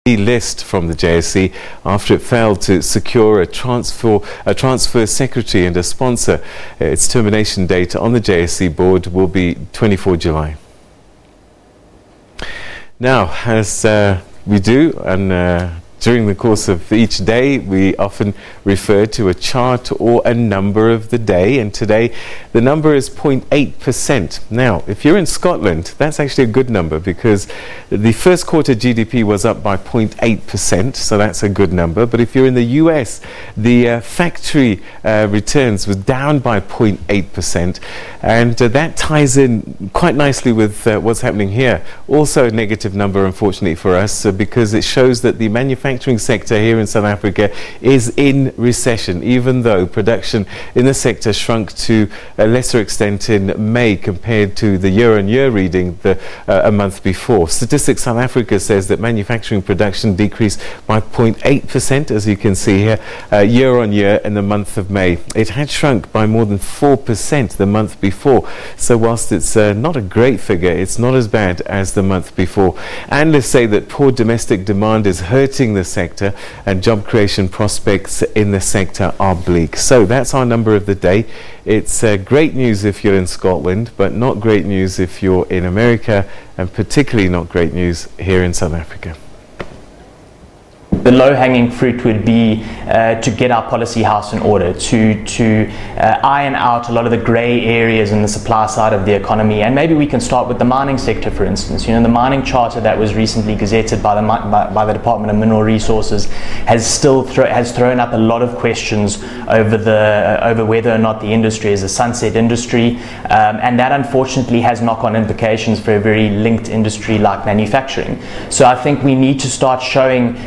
delist from the JSE after it failed to secure a transfer secretary and a sponsor. Its termination date on the JSE board will be 24 July. Now, as we do, and during the course of each day, we often refer to a chart or a number of the day, and today the number is 0.8%. Now, if you're in Scotland, that's actually a good number because the first quarter GDP was up by 0.8%, so that's a good number. But if you're in the US, the factory returns was down by 0.8%, and that ties in quite nicely with what's happening here. Also a negative number, unfortunately for us, because it shows that the manufacturing sector here in South Africa is in recession, even though production in the sector shrunk to a lesser extent in May compared to the year-on-year reading a month before. Statistics South Africa says that manufacturing production decreased by 0.8%, as you can see here, year-on-year in the month of May. It had shrunk by more than 4% the month before, so whilst it's not a great figure, it's not as bad as the month before. Analysts say that poor domestic demand is hurting the sector and job creation prospects in the sector are bleak. So that's our number of the day. It's great news if you're in Scotland, but not great news if you're in America, and particularly not great news here in South Africa. The low-hanging fruit would be to get our policy house in order, to iron out a lot of the grey areas in the supply side of the economy. And maybe we can start with the mining sector, for instance. You know, the mining charter that was recently gazetted by the Department of Mineral Resources has thrown up a lot of questions over whether or not the industry is a sunset industry, and that unfortunately has knock-on implications for a very linked industry like manufacturing. So I think we need to start showing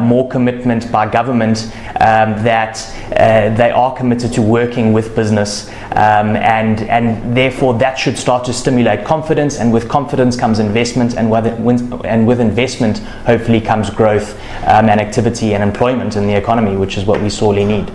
more commitment by government that they are committed to working with business, and therefore that should start to stimulate confidence, and with confidence comes investment, and with investment hopefully comes growth and activity and employment in the economy, which is what we sorely need.